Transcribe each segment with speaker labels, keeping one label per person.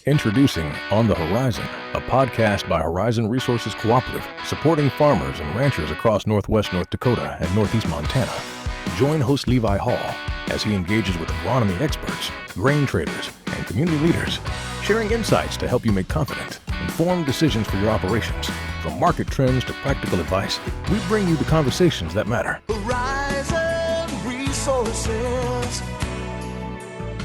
Speaker 1: Introducing On the Horizon, a podcast by Horizon Resources Cooperative, supporting farmers and ranchers across northwest North Dakota and northeast Montana. Join host Levi Hall as he engages with agronomy experts, grain traders, and community leaders, sharing insights to help you make confident, informed decisions for your operations. From market trends to practical advice, we bring you the conversations that matter.
Speaker 2: Horizon Resources,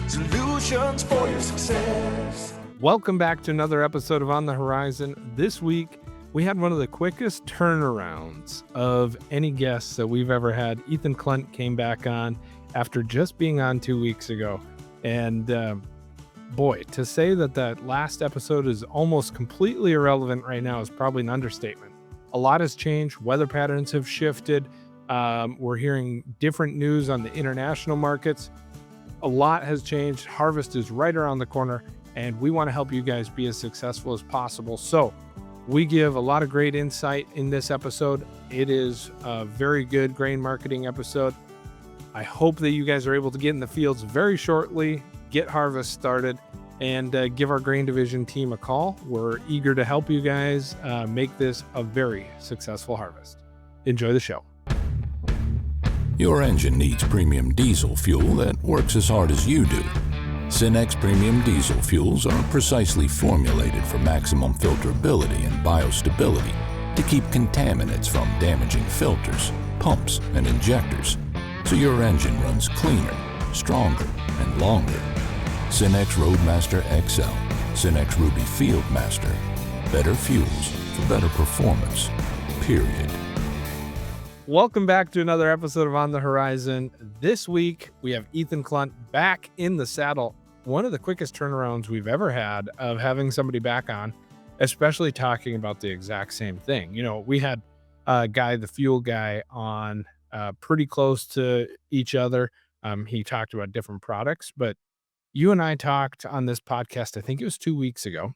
Speaker 2: solutions for your success.
Speaker 3: Welcome back to another episode of On the Horizon. This week, we had one of the quickest turnarounds of any guests that we've ever had. Ethan Klundt came back on after just being on 2 weeks ago. And boy, to say that last episode is almost completely irrelevant right now is probably an understatement. A lot has changed. Weather patterns have shifted. We're hearing different news on the international markets. A lot has changed. Harvest is right around the corner, and we want to help you guys be as successful as possible. So we give a lot of great insight in this episode. It is a very good grain marketing episode. I hope that you guys are able to get in the fields very shortly, get harvest started, and give our grain division team a call. We're eager to help you guys make this a very successful harvest. Enjoy the show.
Speaker 4: Your engine needs premium diesel fuel that works as hard as you do. Cenex premium diesel fuels are precisely formulated for maximum filterability and biostability to keep contaminants from damaging filters, pumps, and injectors, so your engine runs cleaner, stronger, and longer. Cenex Roadmaster XL, Cenex Ruby Fieldmaster, better fuels for better performance, period.
Speaker 3: Welcome back to another episode of On the Horizon. This week, we have Ethan Klundt back in the saddle. One of the quickest turnarounds we've ever had of having somebody back on, especially talking about the exact same thing. You know, we had the fuel guy on pretty close to each other. He talked about different products, but you and I talked on this podcast, I think it was 2 weeks ago,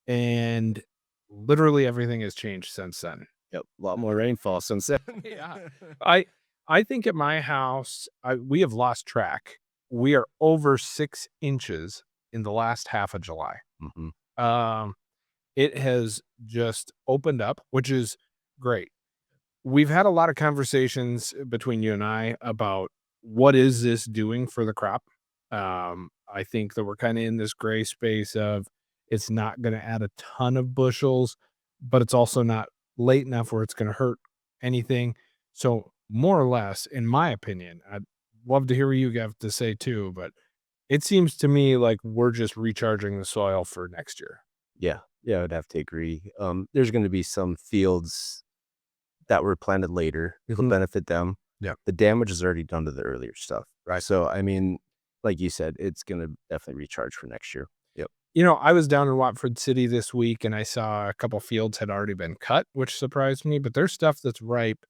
Speaker 3: and literally everything has changed since then.
Speaker 5: Yep, a lot more rainfall since then.
Speaker 3: Yeah. I think at my house, we have lost track. We are over 6 inches in the last half of July.
Speaker 5: Mm-hmm.
Speaker 3: It has just opened up, which is great. We've had a lot of conversations between you and I about what is this doing for the crop. I think that we're kind of in this gray space of it's not going to add a ton of bushels, but it's also not late enough where it's going to hurt anything. So more or less, in my opinion, I'd love to hear what you have to say too, but it seems to me like we're just recharging the soil for next year.
Speaker 5: Yeah, I would have to agree. There's going to be some fields that were planted later. It'll benefit them.
Speaker 3: Yeah.
Speaker 5: The damage is already done to the earlier stuff. Right. So, I mean, like you said, it's going to definitely recharge for next year. Yep.
Speaker 3: You know, I was down in Watford City this week and I saw a couple fields had already been cut, which surprised me, but there's stuff that's ripe.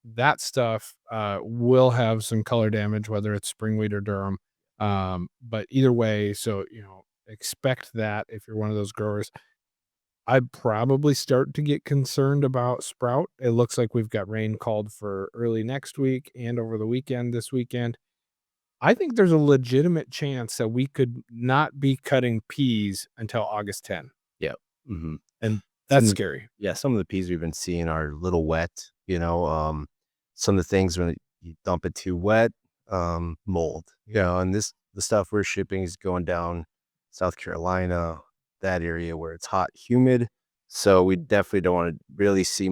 Speaker 3: That stuff will have some color damage, whether it's spring wheat or Durham. But either way, so, you know, expect that if you're one of those growers. I'd probably start to get concerned about sprout. It looks like we've got rain called for early next week and over the weekend, this weekend. I think there's a legitimate chance that we could not be cutting peas until August 10.
Speaker 5: Yep. Mm-hmm.
Speaker 3: And that's scary.
Speaker 5: Yeah, some of the peas we've been seeing are a little wet, you know. Some of the things when you dump it too wet, mold, you know, and the stuff we're shipping is going down South Carolina, that area where it's hot, humid. So we definitely don't want to really see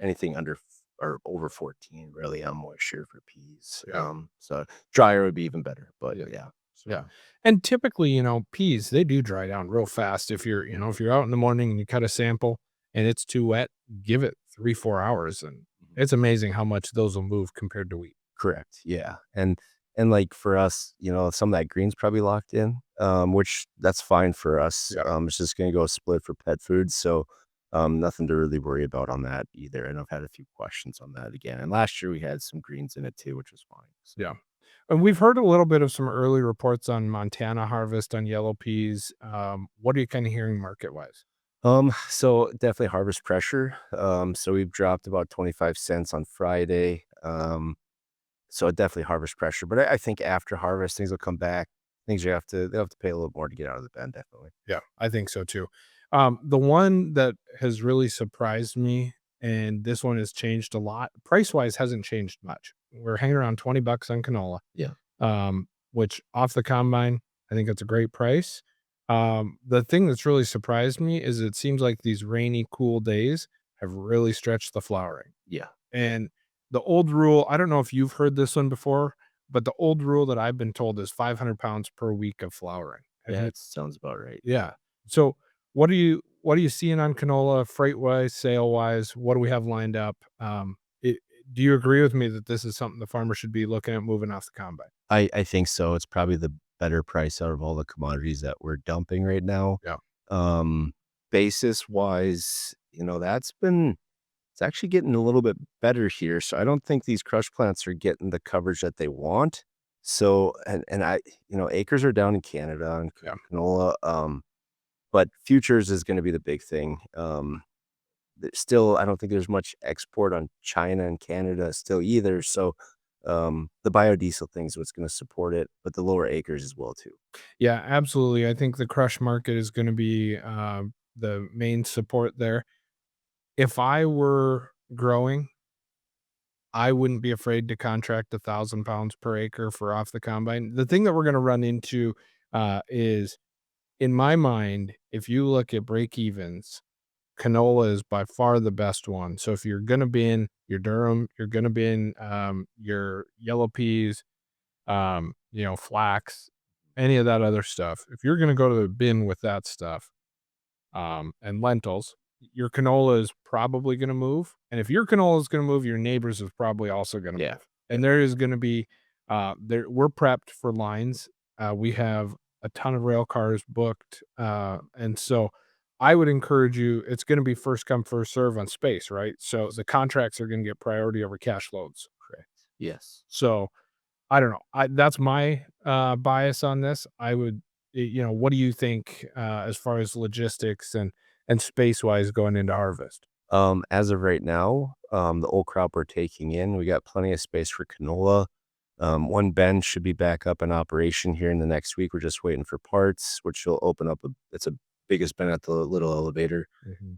Speaker 5: anything under or over 14 really on moisture for peas.
Speaker 3: Yeah.
Speaker 5: So drier would be even better, but yeah.
Speaker 3: Yeah. And typically, you know, peas, they do dry down real fast. If you're out in the morning and you cut a sample and it's too wet, give it 3-4 hours. And it's amazing how much those will move compared to wheat.
Speaker 5: Correct. Yeah. And like for us, you know, some of that green's probably locked in, which that's fine for us.
Speaker 3: Yeah.
Speaker 5: It's just going to go split for pet food. So nothing to really worry about on that either. And I've had a few questions on that again. And last year we had some greens in it too, which was fine. So.
Speaker 3: Yeah. And we've heard a little bit of some early reports on Montana harvest on yellow peas. What are you kind of hearing market wise?
Speaker 5: So definitely harvest pressure. So we've dropped about 25 cents on Friday. So definitely harvest pressure, but I think after harvest things will come back things they'll have to pay a little more to get out of the bend, definitely.
Speaker 3: Yeah, I think so too. The one that has really surprised me, and this one has changed a lot, price wise hasn't changed much. We're hanging around $20 on canola,
Speaker 5: Yeah.
Speaker 3: which off the combine, I think that's a great price. The thing that's really surprised me is it seems like these rainy, cool days have really stretched the flowering.
Speaker 5: Yeah.
Speaker 3: And the old rule, I don't know if you've heard this one before, but the old rule that I've been told is 500 pounds per week of flowering.
Speaker 5: Yeah, it sounds about right.
Speaker 3: Yeah. So what are you seeing on canola freight wise, sale wise? What do we have lined up? Do you agree with me that this is something the farmer should be looking at moving off the combine?
Speaker 5: I think so. It's probably the better price out of all the commodities that we're dumping right now.
Speaker 3: Yeah.
Speaker 5: Basis wise, it's actually getting a little bit better here. So I don't think these crush plants are getting the coverage that they want. So and I, acres are down in Canada on
Speaker 3: Yeah.
Speaker 5: canola. But futures is going to be the big thing. Still, I don't think there's much export on China and Canada still either. So the biodiesel thing is what's going to support it, but the lower acres as well too.
Speaker 3: Yeah, absolutely. I think the crush market is going to be the main support there. If I were growing, I wouldn't be afraid to contract 1,000 pounds per acre for off the combine. The thing that we're going to run into is, in my mind, if you look at break evens, canola is by far the best one. So if you're going to be in your Durham, you're going to be in your yellow peas, flax, any of that other stuff. If you're going to go to the bin with that stuff, and lentils, your canola is probably going to move. And if your canola is going to move, your neighbors is probably also going to
Speaker 5: Yeah.
Speaker 3: move. And there is going to be, we're prepped for lines. We have a ton of rail cars booked. And so I would encourage you, it's going to be first come, first serve on space, right? So the contracts are going to get priority over cash loads.
Speaker 5: Correct. Yes.
Speaker 3: So I don't know. That's my bias on this. I would, what do you think as far as logistics and space wise going into harvest?
Speaker 5: As of right now, the old crop we're taking in, we got plenty of space for canola. One bend should be back up in operation here in the next week. We're just waiting for parts, which will open up. It's a biggest bend at the little elevator.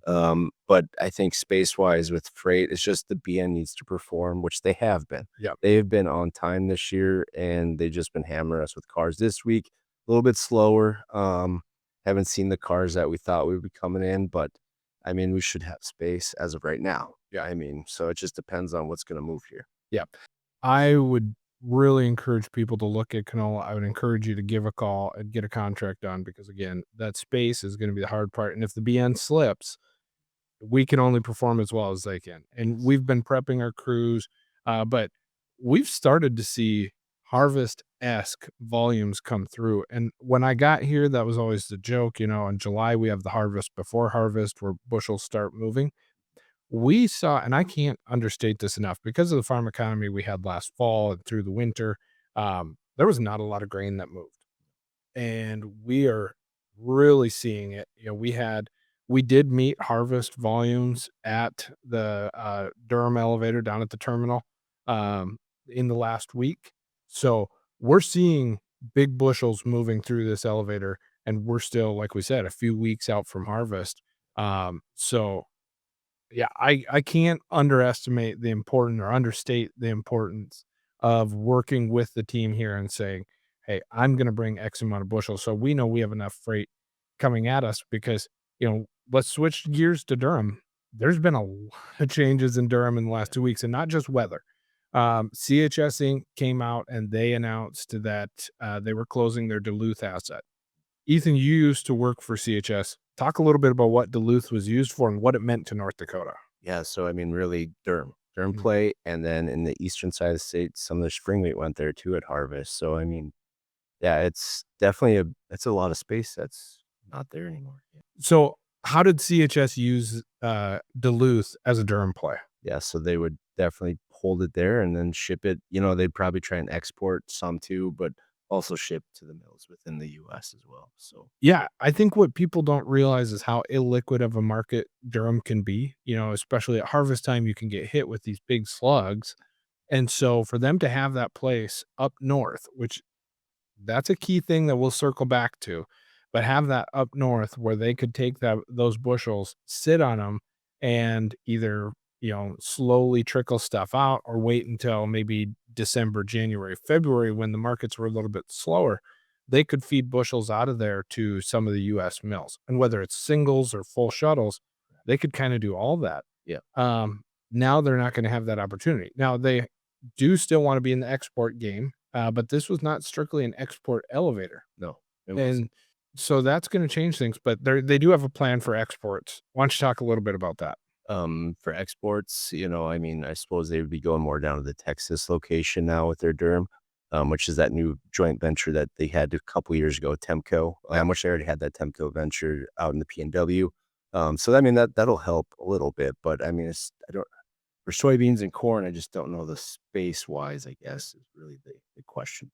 Speaker 5: But I think space wise with freight, it's just the BN needs to perform, which they have been.
Speaker 3: Yeah.
Speaker 5: They've been on time this year and they've just been hammering us with cars this week. A little bit slower. Haven't seen the cars that we thought would be coming in, but I mean, we should have space as of right now.
Speaker 3: Yeah.
Speaker 5: I mean, so it just depends on what's going to move here.
Speaker 3: Yeah. I would really encourage people to look at canola. I would encourage you to give a call and get a contract done because, again, that space is going to be the hard part. And if the BN slips, we can only perform as well as they can. And we've been prepping our crews, but we've started to see harvest-esque volumes come through. And when I got here, that was always the joke. In July, we have the harvest before harvest where bushels start moving. We saw, and I can't understate this enough, because of the farm economy we had last fall and through the winter, there was not a lot of grain that moved. And we are really seeing it. We did meet harvest volumes at the Durham elevator down at the terminal in the last week. So we're seeing big bushels moving through this elevator, and we're still, like we said, a few weeks out from harvest. So yeah, I can't underestimate the importance or understate the importance of working with the team here and saying, hey, I'm going to bring X amount of bushels. So we know we have enough freight coming at us because, let's switch gears to Durham. There's been a lot of changes in Durham in the last 2 weeks, and not just weather. CHS Inc. came out and they announced that they were closing their Duluth asset. Ethan, you used to work for CHS. Talk a little bit about what Duluth was used for and what it meant to North Dakota.
Speaker 5: Yeah. So, I mean, really Durham
Speaker 3: Mhm.
Speaker 5: play. And then in the eastern side of the state, some of the spring wheat went there too at harvest. So, I mean, yeah, it's definitely it's a lot of space that's not there anymore. Yeah.
Speaker 3: So how did CHS use Duluth as a Durham play?
Speaker 5: Yeah, so they would definitely hold it there and then ship it. They'd probably try and export some too, but also ship to the mills within the US as well. So,
Speaker 3: Yeah, I think what people don't realize is how illiquid of a market Durham can be, especially at harvest time, you can get hit with these big slugs. And so for them to have that place up north, which That's a key thing that we'll circle back to, but have that up north where they could take those bushels, sit on them, and either, slowly trickle stuff out or wait until maybe December, January, February when the markets were a little bit slower. They could feed bushels out of there to some of the US mills. And whether it's singles or full shuttles, they could kind of do all that.
Speaker 5: Yeah.
Speaker 3: Now they're not going to have that opportunity. Now they do still want to be in the export game, but this was not strictly an export elevator.
Speaker 5: No. It wasn't.
Speaker 3: And so that's going to change things, but they do have a plan for exports. Why don't you talk a little bit about that?
Speaker 5: For exports, I suppose they would be going more down to the Texas location now with their Durham, which is that new joint venture that they had a couple years ago, Temco, which they already had that Temco venture out in the PNW. So that'll help a little bit, but I don't for soybeans and corn. I just don't know the space wise. I guess is really the question.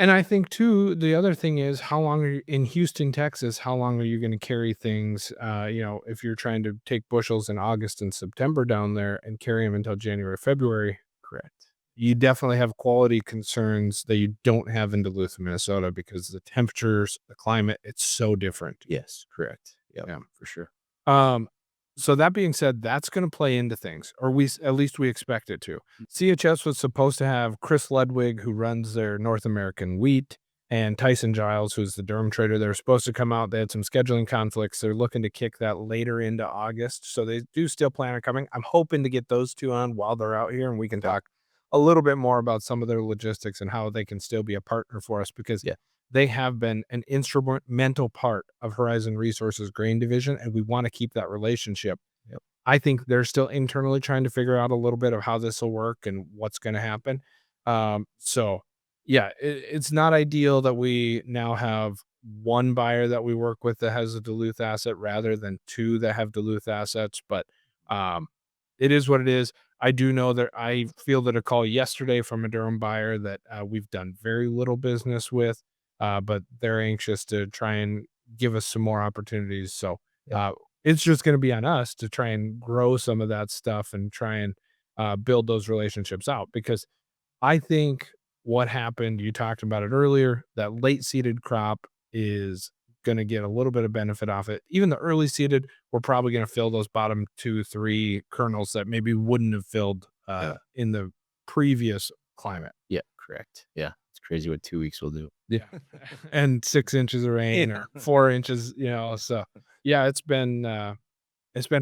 Speaker 3: And I think too, the other thing is how long are you in Houston, Texas? How long are you going to carry things? If you're trying to take bushels in August and September down there and carry them until January, February,
Speaker 5: Correct.
Speaker 3: you definitely have quality concerns that you don't have in Duluth, Minnesota, because the temperatures, the climate, it's so different.
Speaker 5: Yes, correct. Yep,
Speaker 3: Yeah.
Speaker 5: for sure.
Speaker 3: So that being said, that's going to play into things, or at least we expect it to. CHS was supposed to have Chris Ludwig, who runs their North American wheat, and Tyson Giles, who's the Durham trader. They're supposed to come out. They had some scheduling conflicts. They're looking to kick that later into August. So they do still plan on coming. I'm hoping to get those two on while they're out here, and we can talk a little bit more about some of their logistics and how they can still be a partner for us, because they have been an instrumental part of Horizon Resources grain division, and we want to keep that relationship.
Speaker 5: Yep.
Speaker 3: I think they're still internally trying to figure out a little bit of how this will work and what's going to happen. It's not ideal that we now have one buyer that we work with that has a Duluth asset rather than two that have Duluth assets, but it is what it is. I do know that I fielded a call yesterday from a Durham buyer that we've done very little business with, but they're anxious to try and give us some more opportunities. So it's just going to be on us to try and grow some of that stuff and try and build those relationships out, because I think what happened, you talked about it earlier, that late seeded crop is going to get a little bit of benefit off it. Even the early seeded, we're probably going to fill those bottom 2-3 kernels that maybe wouldn't have filled in the previous climate.
Speaker 5: Yeah, correct. Yeah, it's crazy what 2 weeks will do.
Speaker 3: Yeah. And 6 inches of rain or 4 inches, so yeah, it's been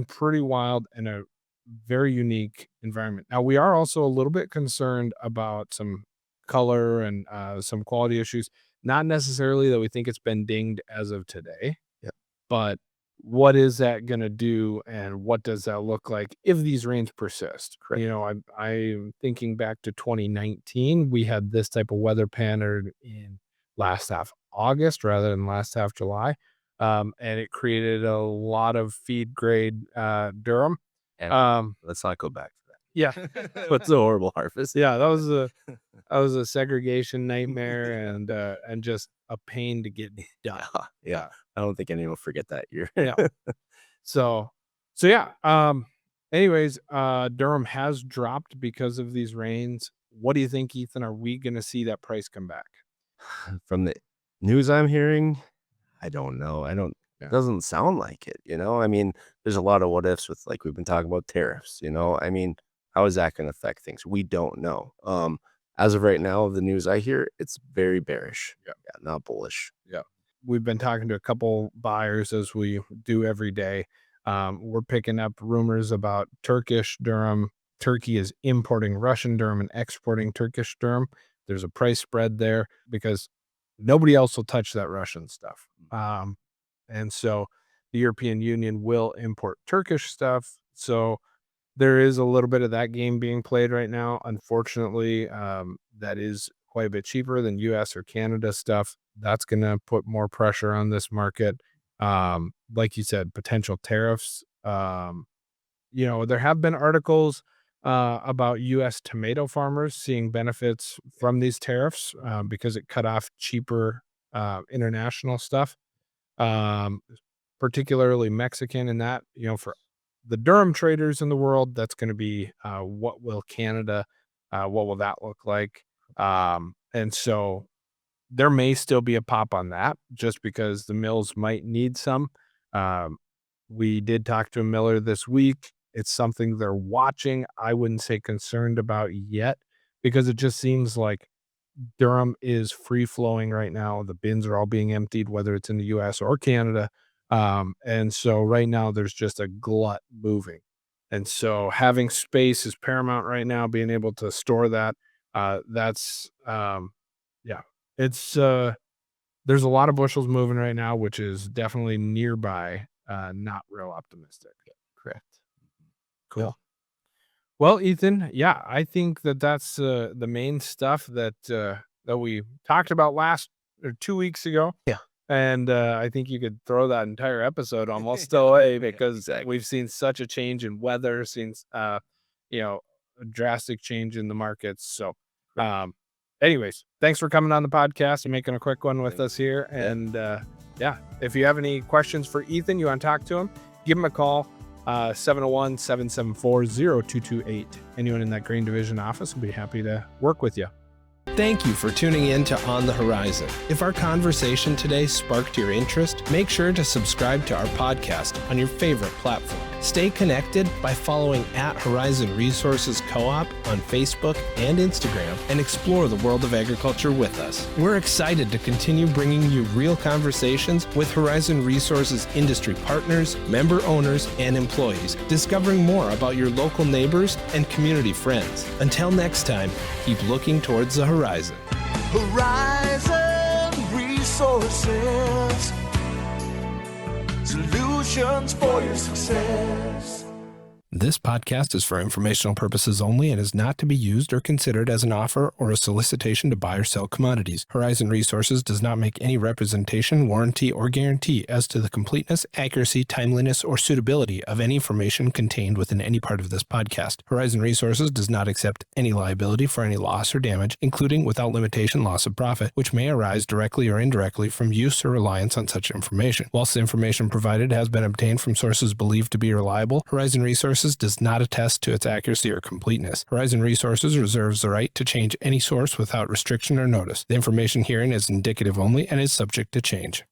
Speaker 3: pretty wild and a very unique environment. Now we are also a little bit concerned about some color and some quality issues. Not necessarily that we think it's been dinged as of today, but what is that going to do, and what does that look like if these rains persist?
Speaker 5: Correct.
Speaker 3: I'm thinking back to 2019. We had this type of weather pattern in last half August rather than last half July, and it created a lot of feed grade Durham.
Speaker 5: And let's not go back to that.
Speaker 3: Yeah,
Speaker 5: What's a horrible harvest?
Speaker 3: yeah, that was a segregation nightmare and just a pain to get done.
Speaker 5: Yeah. I don't think anyone will forget that year.
Speaker 3: Yeah. So yeah. Anyways, Durham has dropped because of these rains. What do you think, Ethan? Are we going to see that price come back?
Speaker 5: From the news I'm hearing, I don't know. It doesn't sound like it, there's a lot of what ifs with, like we've been talking about, tariffs, how is that going to affect things? We don't know. As of right now, the news I hear, it's very bearish. Yeah, not bullish.
Speaker 3: Yeah. We've been talking to a couple buyers, as we do every day. We're picking up rumors about Turkish Durham. Turkey is importing Russian Durham and exporting Turkish Durham. There's a price spread there because nobody else will touch that Russian stuff. And so the European Union will import Turkish stuff. So there is a little bit of that game being played right now. Unfortunately, that is quite a bit cheaper than US or Canada stuff. That's going to put more pressure on this market. Like you said, potential tariffs. There have been articles about US tomato farmers seeing benefits from these tariffs because it cut off cheaper international stuff, particularly Mexican, and that, for the Durham traders in the world, that's going to be what will Canada, what will that look like? And so there may still be a pop on that just because the mills might need some. We did talk to a miller this week. It's something they're watching. I wouldn't say concerned about yet because it just seems like Durham is free flowing right now. The bins are all being emptied, whether it's in the US or Canada. And so right now there's just a glut moving. And so having space is paramount right now, being able to store that. That's, yeah, it's, there's a lot of bushels moving right now, which is definitely nearby, not real optimistic.
Speaker 5: Correct.
Speaker 3: Cool.
Speaker 5: Yeah.
Speaker 3: Well, Ethan, yeah, I think that's the main stuff that that we talked about last or 2 weeks ago.
Speaker 5: Yeah.
Speaker 3: And I think you could throw that entire episode almost away because
Speaker 5: exactly.
Speaker 3: we've seen such a change in weather, seen you know, a drastic change in the markets. So, anyways, thanks for coming on the podcast and making a quick one with us here.
Speaker 5: Yeah.
Speaker 3: And yeah, if you have any questions for Ethan, you want to talk to him, give him a call. 701-774-0228. Anyone in that grain division office will be happy to work with you.
Speaker 6: Thank you for tuning in to On the Horizon. If our conversation today sparked your interest, make sure to subscribe to our podcast on your favorite platform. Stay connected by following @Horizon Resources Co-op on Facebook and Instagram and explore the world of agriculture with us. We're excited to continue bringing you real conversations with Horizon Resources industry partners, member owners, and employees, discovering more about your local neighbors and community friends. Until next time, keep looking towards the horizon.
Speaker 2: Horizon Resources, solutions for your success.
Speaker 6: This podcast is for informational purposes only and is not to be used or considered as an offer or a solicitation to buy or sell commodities. Horizon Resources does not make any representation, warranty, or guarantee as to the completeness, accuracy, timeliness, or suitability of any information contained within any part of this podcast. Horizon Resources does not accept any liability for any loss or damage, including without limitation loss of profit, which may arise directly or indirectly from use or reliance on such information. Whilst the information provided has been obtained from sources believed to be reliable, Horizon Resources does not attest to its accuracy or completeness. Horizon Resources reserves the right to change any source without restriction or notice. The information herein is indicative only and is subject to change.